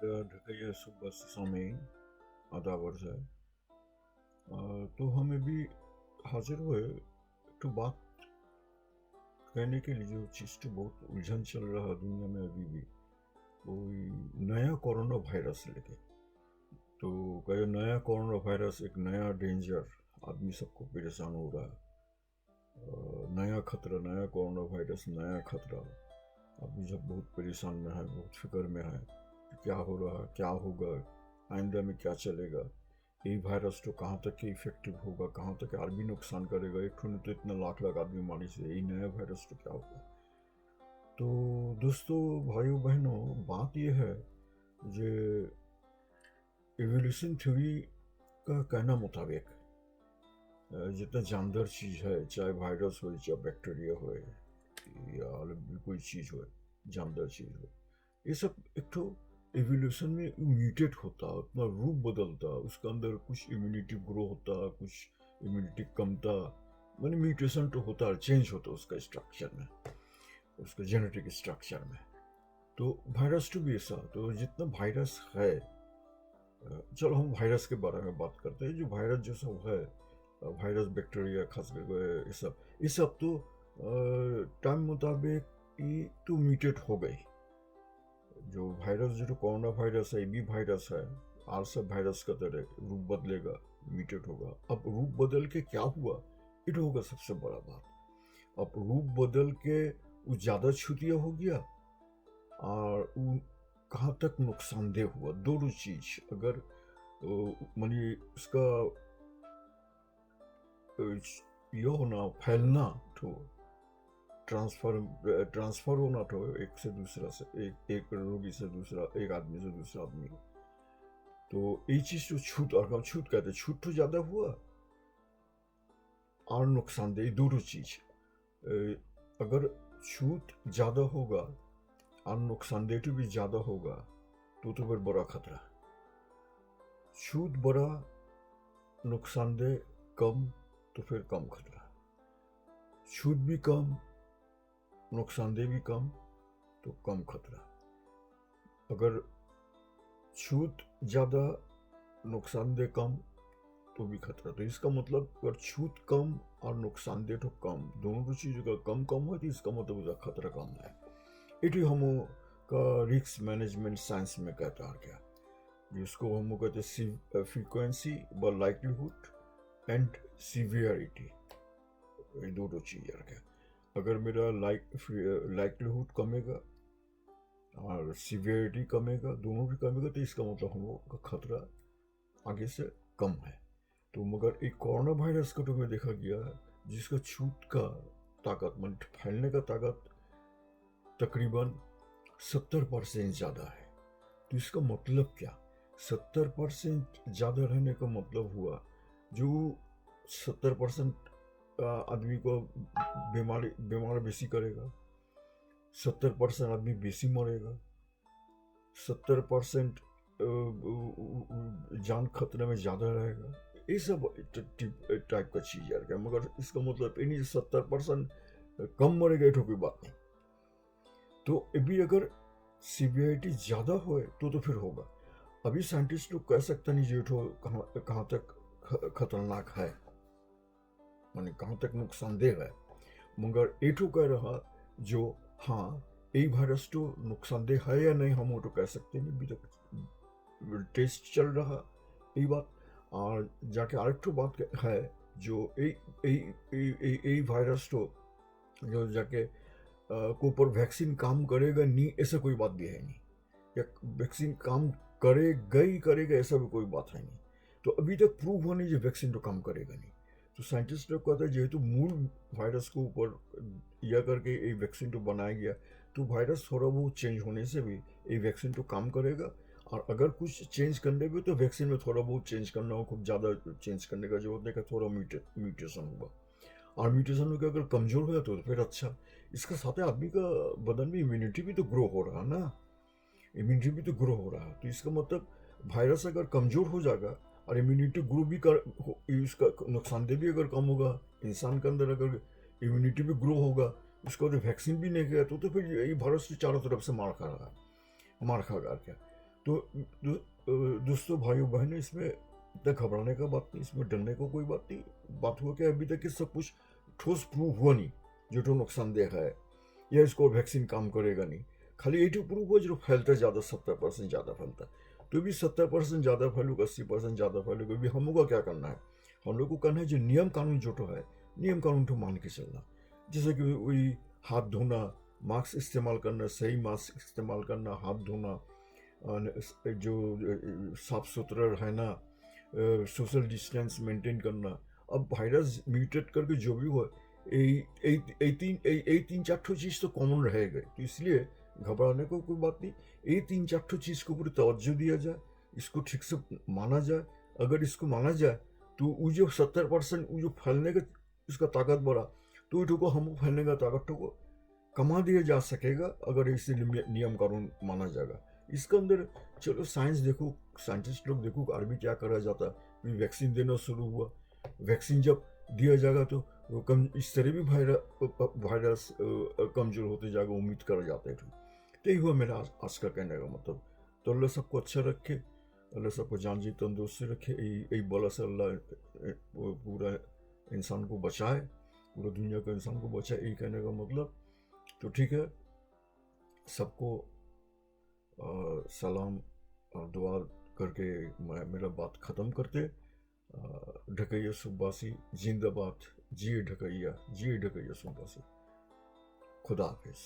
ढकैया सुबह समय आधा वर्ष है। तो हम अभी हाजिर हुए तो बात कहने के लिए जो चीज़ तो बहुत उलझन चल रहा है दुनिया में अभी भी, कोई नया कोरोना वायरस लेके। तो कहे नया कोरोना वायरस एक नया डेंजर, आदमी सबको परेशान हो रहा है। नया खतरा, नया कोरोना वायरस, नया खतरा। आदमी सब बहुत परेशान में है, बहुत फिक्र में है कि क्या हो रहा है, क्या होगा, आइंदा में क्या चलेगा, ये वायरस तो कहाँ तक इफेक्टिव होगा, कहाँ तक और भी नुकसान करेगा। एक ठो तो इतना लाख लाख आदमी मारी से, यही नया वायरस तो क्या होगा। तो दोस्तों, भाइयों बहनों, बात यह है जो एवोल्यूशन थ्योरी का कहना मुताबिक जितना जानदार चीज़ है, चाहे वायरस हो, चाहे बैक्टीरिया हो, या कोई चीज़ हो, जानदार चीज़ हो, ये सब एक तो एवोल्यूशन में म्यूटेट होता, अपना रूप बदलता, उसके अंदर कुछ इम्यूनिटी ग्रो होता, कुछ इम्यूनिटी कमता, मैंने म्यूटेशन तो होता है, चेंज होता उसका स्ट्रक्चर में, उसका जेनेटिक स्ट्रक्चर में। तो वायरस तो भी ऐसा। तो जितना वायरस है, चलो हम वायरस के बारे में बात करते हैं। जो वायरस जो सब है, वायरस बैक्टीरिया खास करके, ये सब तो टाइम मुताबिक ये तो म्यूटेट हो गई। जो वायरस जो कोरोना वायरस है, ये भी वायरस है, आर सब वायरस का तरह रूप बदलेगा, म्यूटेट होगा। अब रूप बदल के क्या हुआ, ये तो होगा सबसे बड़ा बात। अब रूप बदल के वो ज़्यादा छुतिया हो गया और वो कहाँ तक नुकसानदेह हुआ, दोनों चीज। अगर मानी उसका यह होना, फैलना, तो ट्रांसफर होना, तो एक से दूसरा से, एक रोगी से दूसरा, एक आदमी से दूसरा आदमी। तो ये चीज तो छूट, और हम छूट कहते, छूट तो ज्यादा हुआ और नुकसानदेह, दोनों चीज। अगर छूट ज्यादा होगा और नुकसानदेह तो भी ज्यादा होगा, तो फिर बड़ा खतरा। छूट बड़ा, नुकसानदेह कम, तो फिर कम खतरा। छूट भी कम, नुकसानदेह भी कम, तो कम खतरा। अगर छूट ज़्यादा, नुकसानदेह कम, तो भी खतरा। तो इसका मतलब अगर छूट कम और नुकसानदेह तो कम, दोनों चीज़ों का कम कम हो, तो इसका मतलब उसका खतरा कम है। ये हम का रिस्क मैनेजमेंट साइंस में कहता है क्या, जिसको हम कहते हैं फ्रीक्वेंसी व लाइक्लीहुड एंड सीवियरिटी। ये दोनों चीज़ क्या, अगर मेरा लाइक्लीहुड कमेगा और सीवियरिटी कमेगा, दोनों भी कमेगा, तो इसका मतलब हम लोग का खतरा आगे से कम है। तो मगर एक कोरोना वायरस का तो में देखा गया है, जिसका छूट का ताकत, मतलब फैलने का ताकत तकरीबन 70% ज़्यादा है। तो इसका मतलब क्या, 70% ज़्यादा रहने का मतलब हुआ, जो 70% आदमी को बीमार बेसी करेगा, 70% आदमी बेसी मरेगा, 70% जान खतरे में ज़्यादा रहेगा। ये सब टाइप का चीज़ यार क्या, मगर इसका मतलब ये नहीं 70% कम मरेगा, ये कोई बात नहीं। तो अभी अगर सीवियरिटी ज़्यादा हो तो फिर होगा। अभी साइंटिस्ट लोग कह सकते नहीं जो कहाँ तक खतरनाक है, माने कहाँ तक नुकसानदेह है, मगर ये तो कह रहा जो हाँ ये वायरस तो नुकसानदेह है या नहीं, हम वो तो कह सकते नहीं, अभी तक टेस्ट चल रहा ये बात। और जाके आरेक तो बात है जो ये वायरस तो जो जाके को ऊपर वैक्सीन काम करेगा नहीं, ऐसा कोई बात भी है नहीं, या वैक्सीन काम करेगा ही करेगा, ऐसा भी कोई बात है नहीं। तो अभी तक प्रूव होने जो वैक्सीन तो काम करेगा नहीं। तो साइंटिस्ट लोग कहते हैं जेहेतु मूल वायरस को ऊपर यह करके एक वैक्सीन तो बनाया गया, तो वायरस थोड़ा बहुत चेंज होने से भी ये वैक्सीन तो काम करेगा। और अगर कुछ चेंज करने भी तो वैक्सीन में थोड़ा बहुत चेंज करना हो, खूब ज़्यादा चेंज करने का जरूरत नहीं, का थोड़ा म्यूटेशन होगा। और म्यूटेशन होकर अगर कमज़ोर हो जाता तो फिर अच्छा। इसके साथ आदमी का बदन में इम्यूनिटी भी तो ग्रो हो रहा है ना, इम्यूनिटी भी तो ग्रो हो रहा है। तो इसका मतलब वायरस अगर कमज़ोर हो जाएगा और इम्यूनिटी ग्रो भी कर, इसका नुकसानदेह भी अगर कम होगा, इंसान के अंदर अगर इम्यूनिटी भी ग्रो होगा, उसका तो वैक्सीन भी नहीं गया, तो फिर यही वायरस चारों तरफ से मार खा रहा है, मार खा क्या। तो दोस्तों, भाइयों बहनों, इसमें इतना घबराने का बात नहीं, इसमें डरने को कोई बात नहीं। बात हुआ कि अभी तक ये सब कुछ ठोस प्रूफ हुआ नहीं जो तो नुकसानदेह है, या इसको वैक्सीन काम करेगा नहीं। खाली ये तो प्रूफ हुआ जो फैलता ज़्यादा, 70% ज़्यादा फैलता है। तो भी 70% ज़्यादा फैलूगा, 80% ज़्यादा फैलूगा, अभी हम लोग का क्या करना है? हम लोग को करना है जो नियम कानून जो तो है, नियम कानून तो मान के चलना। जैसे कि वही हाथ धोना, मास्क इस्तेमाल करना, सही मास्क इस्तेमाल करना, हाथ धोना, जो साफ सुथरा रहना, सोशल डिस्टेंस मेंटेन करना। अब वायरस म्यूटेट करके जो भी हुआ, तीन चार ठो चीज़ तो कॉमन रहेगा, तो इसलिए घबराने को कोई बात नहीं। ये तीन चार ठो चीज़ को पूरी तवज्जो दिया जाए, इसको ठीक से माना जाए। अगर इसको माना जाए तो वो जो 70% वो जो फैलने का उसका ताकत बढ़ा, तो वो को हम फैलने का ताकत को कमा दिया जा सकेगा अगर इसे नियम कानून माना जाएगा। इसके अंदर चलो साइंस देखो, साइंटिस्ट लोग देखो आर्मी क्या करा जाता है। वैक्सीन देना शुरू हुआ, वैक्सीन जब दिया जाएगा तो वो कम इस तरह भी वायरस कमजोर होते जाएगा, उम्मीद करा जाता है। तो यही हुआ मेरा आज का कहने का मतलब। तो अल्लाह सबको अच्छा रखे, अल्लाह सबको जान जी तंदुरुस्ती रखे। यही बोला से अल्लाह पूरा इंसान को बचाए, पूरा दुनिया का इंसान को बचाए, यही कहने का मतलब। तो ठीक है, सबको सलाम और दुआ करके मैं मेरा बात ख़त्म करते। ढकैया सुब्बासी जिंदाबाद, जिए ढकैया, जिए ढकैया सुब्बासी। खुदा हाफिज़।